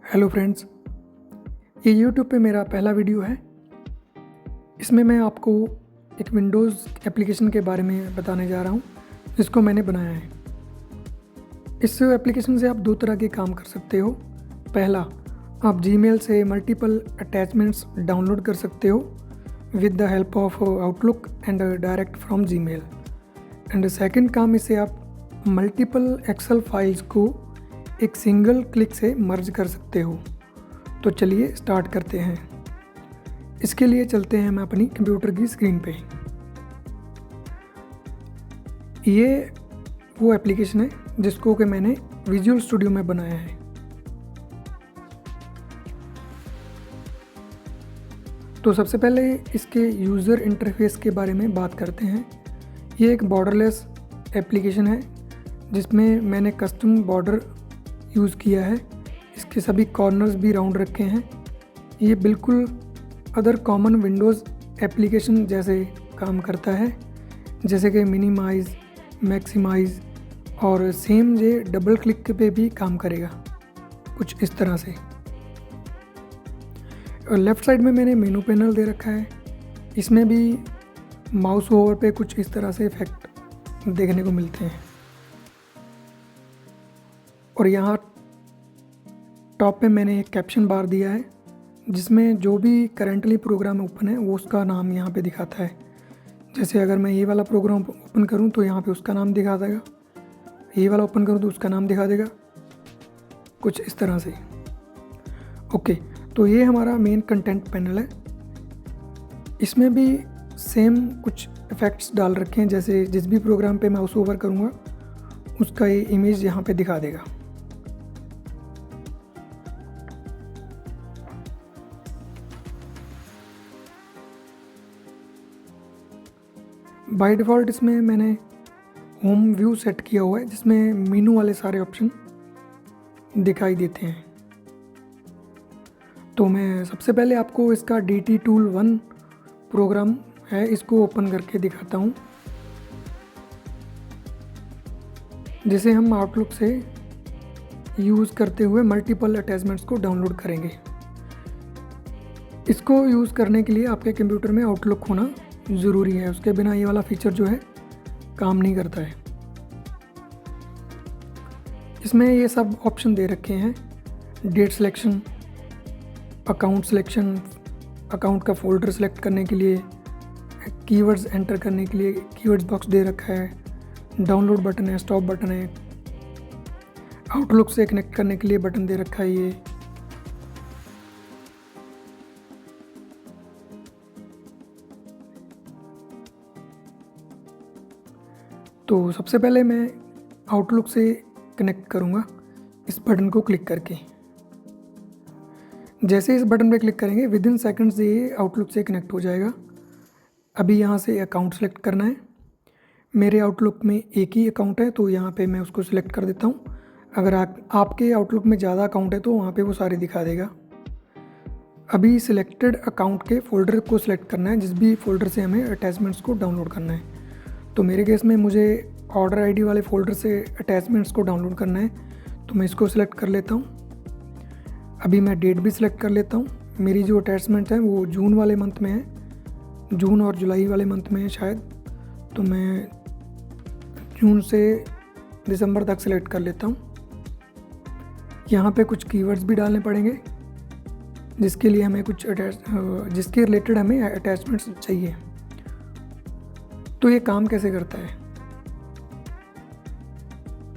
Hello friends, ये YouTube पे मेरा पहला वीडियो है। इसमें मैं आपको एक विंडोज़ एप्लीकेशन के बारे में बताने जा रहा हूँ जिसको मैंने बनाया है। इस एप्लीकेशन से आप दो तरह के काम कर सकते हो। पहला, आप जीमेल से मल्टीपल अटैचमेंट्स डाउनलोड कर सकते हो with the help of outlook and direct from Gmail. And second काम, इसे आप मल्टीपल एक्सेल फाइल्स को एक सिंगल क्लिक से मर्ज कर सकते हो। तो चलिए स्टार्ट करते हैं। इसके लिए चलते हैं हम अपनी कंप्यूटर की स्क्रीन पे। ये वो एप्लीकेशन है जिसको कि मैंने विजुअल स्टूडियो में बनाया है। तो सबसे पहले इसके यूज़र इंटरफेस के बारे में बात करते हैं। ये एक बॉर्डरलेस एप्लीकेशन है जिसमें मैंने कस्टम बॉर्डर यूज़ किया है। इसके सभी कॉर्नर्स भी राउंड रखे हैं। ये बिल्कुल अदर कॉमन विंडोज़ एप्लीकेशन जैसे काम करता है, जैसे कि मिनिमाइज़, मैक्सिमाइज़ और सेम ये डबल क्लिक पे भी काम करेगा, कुछ इस तरह से। और लेफ़्ट साइड में मैंने मेनू पैनल दे रखा है। इसमें भी माउस ओवर पे कुछ इस तरह से इफ़ेक्ट देखने को मिलते हैं। और यहाँ टॉप पे मैंने एक कैप्शन बार दिया है जिसमें जो भी करंटली प्रोग्राम ओपन है वो उसका नाम यहाँ पे दिखाता है। जैसे अगर मैं ये वाला प्रोग्राम ओपन करूँ तो यहाँ पे उसका नाम दिखा देगा, ये वाला ओपन करूँ तो उसका नाम दिखा देगा, कुछ इस तरह से। ओके, तो ये हमारा मेन कंटेंट पैनल है। इसमें भी सेम कुछ इफ़ेक्ट्स डाल रखे हैं, जैसे जिस भी प्रोग्राम पे माउस ओवर करूँगा उसका ये इमेज यहाँ पे दिखा देगा। बाय डिफ़ॉल्ट इसमें मैंने होम व्यू सेट किया हुआ है जिसमें मेनू वाले सारे ऑप्शन दिखाई देते हैं। तो मैं सबसे पहले आपको इसका DT टूल 1 प्रोग्राम है, इसको ओपन करके दिखाता हूँ, जिसे हम आउटलुक से यूज़ करते हुए मल्टीपल अटैचमेंट्स को डाउनलोड करेंगे। इसको यूज़ करने के लिए आपके कंप्यूटर में आउटलुक होना ज़रूरी है, उसके बिना ये वाला फीचर जो है काम नहीं करता है। इसमें ये सब ऑप्शन दे रखे हैं: date selection, account selection, account का फ़ोल्डर सेलेक्ट करने के लिए, कीवर्ड्स एंटर करने के लिए कीवर्ड्स बॉक्स दे रखा है, डाउनलोड बटन है, स्टॉप बटन है, आउटलुक से कनेक्ट करने के लिए बटन दे रखा है ये। तो सबसे पहले मैं आउटलुक से कनेक्ट करूँगा इस बटन को क्लिक करके। जैसे इस बटन पे क्लिक करेंगे विद इन सेकेंड्स ये आउटलुक से कनेक्ट हो जाएगा। अभी यहाँ से अकाउंट सेलेक्ट करना है। मेरे आउटलुक में एक ही अकाउंट है तो यहाँ पे मैं उसको सिलेक्ट कर देता हूँ। अगर आपके आउटलुक में ज़्यादा अकाउंट है तो वहाँ पे वो सारे दिखा देगा। अभी सिलेक्टेड अकाउंट के फ़ोल्डर को सिलेक्ट करना है, जिस भी फ़ोल्डर से हमें अटैचमेंट्स को डाउनलोड करना है। तो मेरे केस में मुझे ऑर्डर आईडी वाले फ़ोल्डर से अटैचमेंट्स को डाउनलोड करना है, तो मैं इसको सिलेक्ट कर लेता हूँ। अभी मैं डेट भी सिलेक्ट कर लेता हूँ। मेरी जो अटैचमेंट है वो जून वाले मंथ में है, जून और जुलाई वाले मंथ में है शायद, तो मैं जून से दिसंबर तक सिलेक्ट कर लेता हूँ। यहाँ पे कुछ कीवर्ड्स भी डालने पड़ेंगे जिसके लिए हमें जिसके रिलेटेड हमें अटैचमेंट्स चाहिए। तो ये काम कैसे करता है,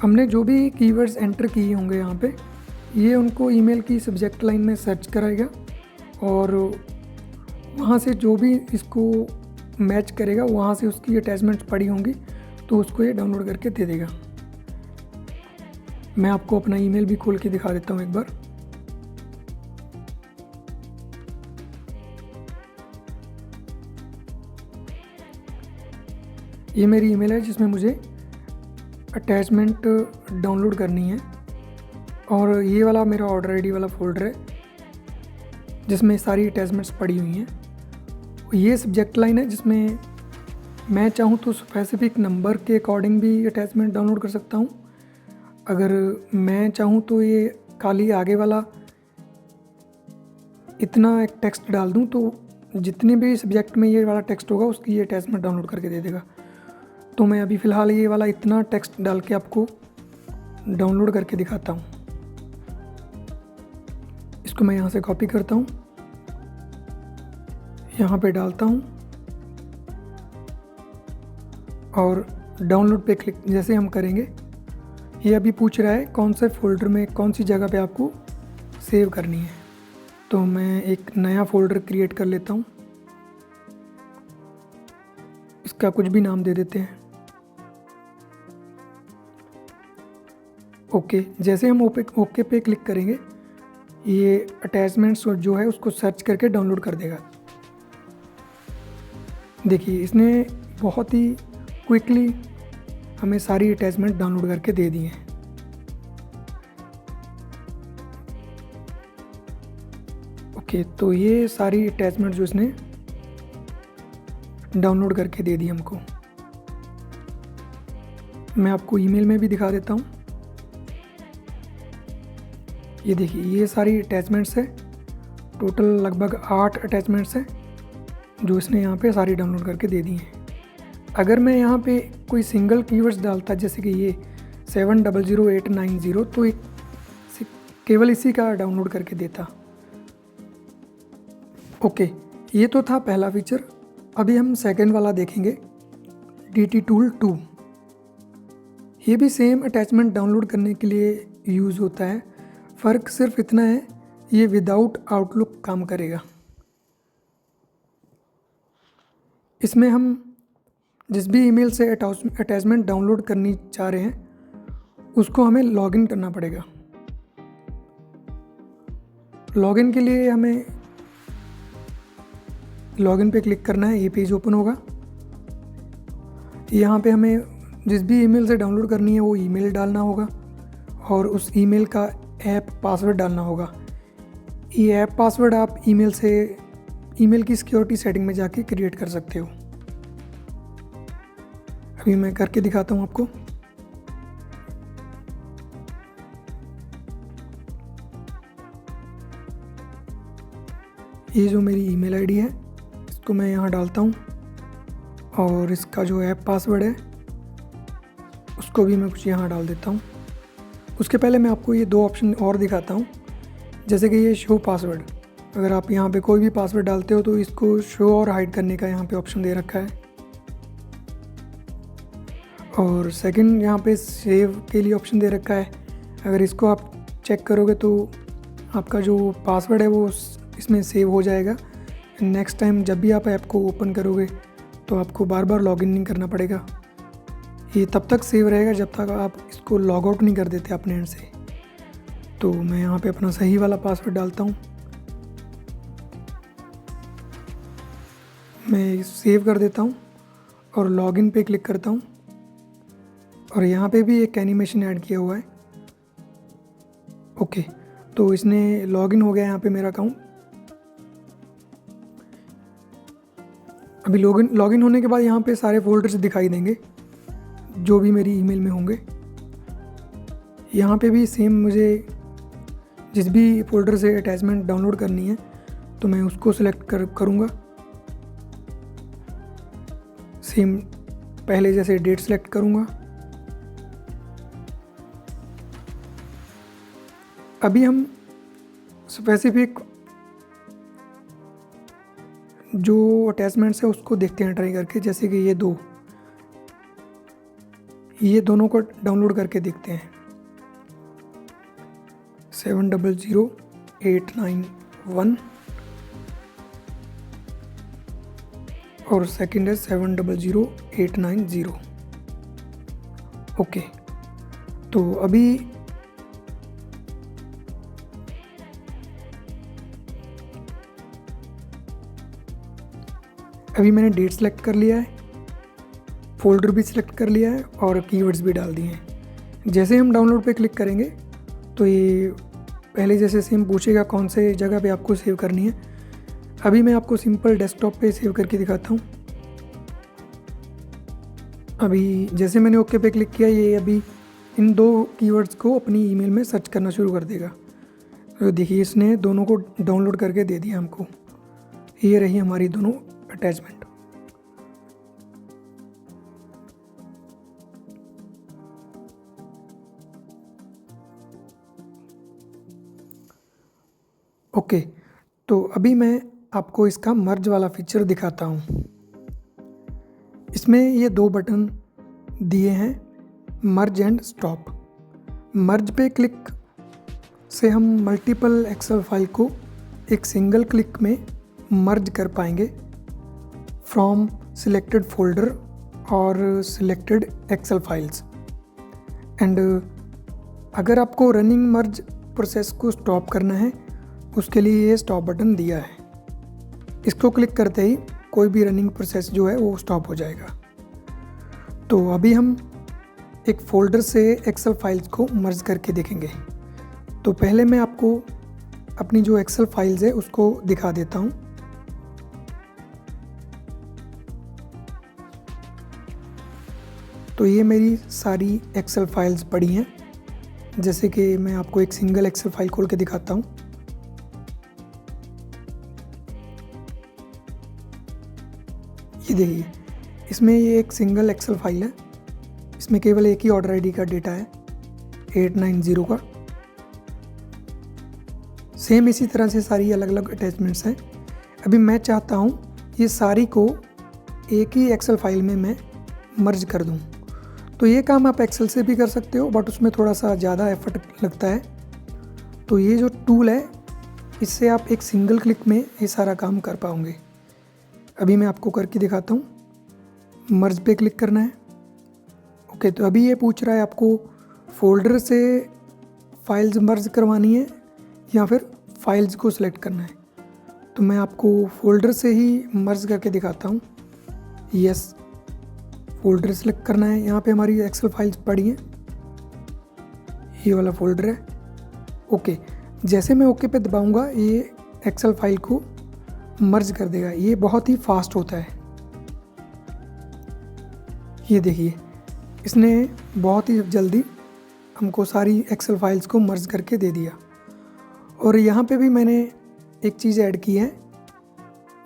हमने जो भी कीवर्ड्स एंटर किए होंगे यहाँ पे, ये उनको ईमेल की सब्जेक्ट लाइन में सर्च कराएगा और वहाँ से जो भी इसको मैच करेगा वहाँ से उसकी अटैचमेंट्स पड़ी होंगी तो उसको ये डाउनलोड करके दे देगा। मैं आपको अपना ईमेल भी खोल के दिखा देता हूँ एक बार। ये मेरी ईमेल है जिसमें मुझे अटैचमेंट डाउनलोड करनी है, और ये वाला मेरा ऑर्डर आईडी वाला फ़ोल्डर है जिसमें सारी अटैचमेंट्स पड़ी हुई हैं। ये सब्जेक्ट लाइन है जिसमें मैं चाहूँ तो स्पेसिफिक नंबर के अकॉर्डिंग भी अटैचमेंट डाउनलोड कर सकता हूँ। अगर मैं चाहूँ तो ये खाली आगे वाला इतना एक टेक्स्ट डाल दूँ तो जितने भी सब्जेक्ट में ये वाला टेक्स्ट होगा उसकी ये अटैचमेंट डाउनलोड करके दे देगा। तो मैं अभी फ़िलहाल ये वाला इतना टेक्स्ट डाल के आपको डाउनलोड करके दिखाता हूँ। इसको मैं यहाँ से कॉपी करता हूँ, यहाँ पे डालता हूँ और डाउनलोड पे क्लिक जैसे हम करेंगे, ये अभी पूछ रहा है कौन से फ़ोल्डर में कौन सी जगह पे आपको सेव करनी है। तो मैं एक नया फ़ोल्डर क्रिएट कर लेता हूँ, इसका कुछ भी नाम दे देते हैं। ओके, जैसे हम ओके पे क्लिक करेंगे ये अटैचमेंट्स जो है उसको सर्च करके डाउनलोड कर देगा। देखिए इसने बहुत ही क्विकली हमें सारी अटैचमेंट डाउनलोड करके दे दी हैं। ओके, तो ये सारी अटैचमेंट जो इसने डाउनलोड करके दे दी हमको। मैं आपको ईमेल में भी दिखा देता हूँ। ये देखिए ये सारी अटैचमेंट्स है, टोटल लगभग 8 अटैचमेंट्स हैं जो इसने यहाँ पे सारी डाउनलोड करके दे दी हैं। अगर मैं यहाँ पे कोई सिंगल कीवर्ड्स डालता जैसे कि ये 700890 तो एक केवल इसी का डाउनलोड करके देता। ओके, ये तो था पहला फीचर। अभी हम सेकंड वाला देखेंगे, DT टूल 2। ये भी सेम अटैचमेंट डाउनलोड करने के लिए यूज़ होता है, फ़र्क सिर्फ इतना है ये विदाउट आउटलुक काम करेगा। इसमें हम जिस भी ईमेल से अटैचमेंट डाउनलोड करनी चाह रहे हैं उसको हमें लॉगिन करना पड़ेगा। लॉगिन के लिए हमें लॉगिन पे क्लिक करना है, ये पेज ओपन होगा। यहाँ पे हमें जिस भी ईमेल से डाउनलोड करनी है वो ईमेल डालना होगा और उस ईमेल का ऐप पासवर्ड डालना होगा। ये ऐप पासवर्ड आप ईमेल की सिक्योरिटी सेटिंग में जाके क्रिएट कर सकते हो। अभी मैं करके दिखाता हूँ आपको। ये जो मेरी ईमेल आईडी है इसको मैं यहाँ डालता हूँ और इसका जो ऐप पासवर्ड है उसको भी मैं कुछ यहाँ डाल देता हूँ। उसके पहले मैं आपको ये 2 ऑप्शन और दिखाता हूँ, जैसे कि ये शो पासवर्ड। अगर आप यहाँ पे कोई भी पासवर्ड डालते हो तो इसको शो और हाइड करने का यहाँ पे ऑप्शन दे रखा है। और सेकंड यहाँ पे सेव के लिए ऑप्शन दे रखा है। अगर इसको आप चेक करोगे तो आपका जो पासवर्ड है वो इसमें सेव हो जाएगा। नेक्स्ट टाइम जब भी आप ऐप को ओपन करोगे तो आपको बार बार लॉगिन नहीं करना पड़ेगा। ये तब तक सेव रहेगा जब तक आप इसको लॉग आउट नहीं कर देते अपने एंड से। तो मैं यहाँ पे अपना सही वाला पासवर्ड डालता हूँ, मैं सेव कर देता हूँ और लॉगिन पे क्लिक करता हूँ। और यहाँ पे भी एक एनिमेशन ऐड किया हुआ है। ओके, तो इसने लॉगिन हो गया यहाँ पे मेरा अकाउंट। अभी लॉगिन होने के बाद यहाँ पे सारे फोल्डर्स दिखाई देंगे जो भी मेरी ईमेल में होंगे। यहाँ पे भी सेम मुझे जिस भी फोल्डर से अटैचमेंट डाउनलोड करनी है तो मैं उसको सिलेक्ट करूँगा। सेम पहले जैसे डेट सेलेक्ट करूँगा। अभी हम स्पेसिफिक जो अटैचमेंट्स है उसको देखते हैं ट्राई करके, जैसे कि ये दोनों को डाउनलोड करके देखते हैं। 700891 और सेकंड है 700890। ओके, तो अभी मैंने डेट सेलेक्ट कर लिया है, फ़ोल्डर भी सिलेक्ट कर लिया है और कीवर्ड्स भी डाल दिए हैं। जैसे हम डाउनलोड पे क्लिक करेंगे तो ये पहले जैसे सेम पूछेगा कौन से जगह पे आपको सेव करनी है। अभी मैं आपको सिंपल डेस्कटॉप पे सेव करके दिखाता हूँ। अभी जैसे मैंने ओके पे क्लिक किया, ये अभी इन 2 कीवर्ड्स को अपनी ईमेल में सर्च करना शुरू कर देगा। तो देखिए इसने दोनों को डाउनलोड करके दे दिया हमको। ये रही हमारी दोनों अटैचमेंट। ओके, तो अभी मैं आपको इसका मर्ज वाला फीचर दिखाता हूँ। इसमें ये 2 बटन दिए हैं, मर्ज एंड स्टॉप। मर्ज पे क्लिक से हम मल्टीपल एक्सेल फाइल को एक सिंगल क्लिक में मर्ज कर पाएंगे फ्रॉम सिलेक्टेड फोल्डर और सिलेक्टेड एक्सेल फाइल्स। एंड अगर आपको रनिंग मर्ज प्रोसेस को स्टॉप करना है, उसके लिए ये स्टॉप बटन दिया है। इसको क्लिक करते ही कोई भी रनिंग प्रोसेस जो है वो स्टॉप हो जाएगा। तो अभी हम एक फ़ोल्डर से एक्सेल फाइल्स को मर्ज करके देखेंगे। तो पहले मैं आपको अपनी जो एक्सेल फाइल्स है उसको दिखा देता हूँ। तो ये मेरी सारी एक्सेल फाइल्स पड़ी हैं। जैसे कि मैं आपको एक सिंगल एक्सेल फाइल खोल के दिखाता हूँ। ये देखिए, इसमें ये एक सिंगल एक्सेल फाइल है। इसमें केवल एक ही ऑर्डर आईडी का डेटा है 890 का। सेम इसी तरह से सारी अलग अलग अटैचमेंट्स हैं। अभी मैं चाहता हूँ ये सारी को एक ही एक्सेल फाइल में मैं मर्ज कर दूँ। तो ये काम आप एक्सेल से भी कर सकते हो, बट उसमें थोड़ा सा ज़्यादा एफर्ट लगता है। तो ये जो टूल है, इससे आप एक सिंगल क्लिक में ये सारा काम कर पाओगे। अभी मैं आपको करके दिखाता हूँ। मर्ज पे क्लिक करना है। ओके, तो अभी ये पूछ रहा है आपको फोल्डर से फाइल्स मर्ज करवानी है या फिर फाइल्स को सिलेक्ट करना है। तो मैं आपको फोल्डर से ही मर्ज करके दिखाता हूँ। यस, फोल्डर सेलेक्ट करना है। यहाँ पे हमारी एक्सेल फाइल्स पड़ी हैं, ये वाला फोल्डर है। ओके, जैसे मैं ओके पे दबाऊँगा ये एक्सेल फाइल को मर्ज कर देगा। ये बहुत ही फास्ट होता है। ये देखिए, इसने बहुत ही जल्दी हमको सारी एक्सेल फाइल्स को मर्ज करके दे दिया। और यहाँ पे भी मैंने एक चीज़ ऐड की है,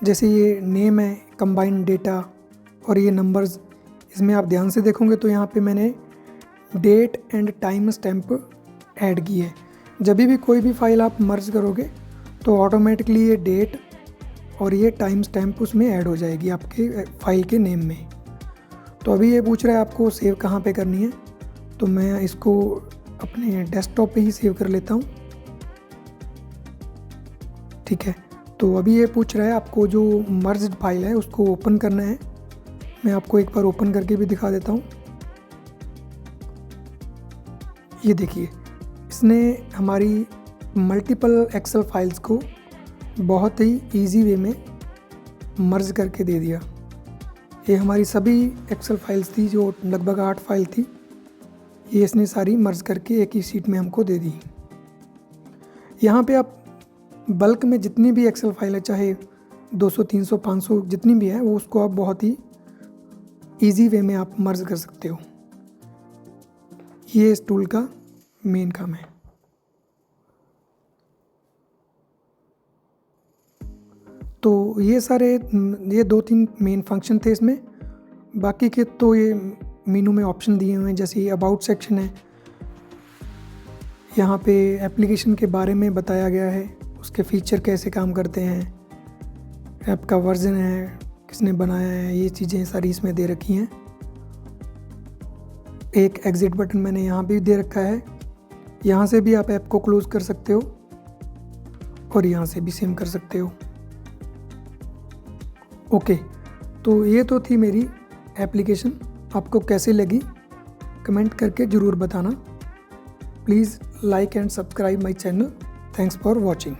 जैसे ये नेम है, कंबाइंड डेटा और ये नंबर्स। इसमें आप ध्यान से देखोगे तो यहाँ पे मैंने date and time stamp add की है। जब भी कोई भी फाइल आप मर्ज करोगे तो ऑटोमेटिकली ये डेट और ये टाइम स्टैम्प उसमें ऐड हो जाएगी आपके फाइल के नेम में। तो अभी ये पूछ रहा है आपको सेव कहाँ पे करनी है। तो मैं इसको अपने डेस्कटॉप पे ही सेव कर लेता हूँ। ठीक है, तो अभी ये पूछ रहा है आपको जो मर्ज्ड फाइल है उसको ओपन करना है। मैं आपको एक बार ओपन करके भी दिखा देता हूँ। ये देखिए, इसने हमारी मल्टीपल एक्सेल फाइल्स को बहुत ही इजी वे में मर्ज करके दे दिया। ये हमारी सभी एक्सेल फाइल्स थी, जो लगभग 8 फाइल थी, ये इसने सारी मर्ज करके एक ही शीट में हमको दे दी। यहाँ पे आप बल्क में जितनी भी एक्सेल फाइल है, चाहे 200, 300, 500 जितनी भी है, वो उसको आप बहुत ही इजी वे में आप मर्ज कर सकते हो। ये इस टूल का मेन काम है। तो ये 2-3 मेन फंक्शन थे इसमें। बाकी के तो ये मेनू में ऑप्शन दिए हुए हैं, जैसे ये अबाउट सेक्शन है। यहाँ पे एप्लीकेशन के बारे में बताया गया है, उसके फीचर कैसे काम करते हैं, ऐप का वर्जन है, किसने बनाया है, ये चीज़ें सारी इसमें दे रखी हैं। एक एग्ज़िट बटन मैंने यहाँ भी दे रखा है। यहाँ से भी आप ऐप को क्लोज़ कर सकते हो और यहाँ से भी सेम कर सकते हो। ओके, तो ये तो थी मेरी एप्लीकेशन। आपको कैसी लगी कमेंट करके ज़रूर बताना। Please like and subscribe my channel. Thanks for watching.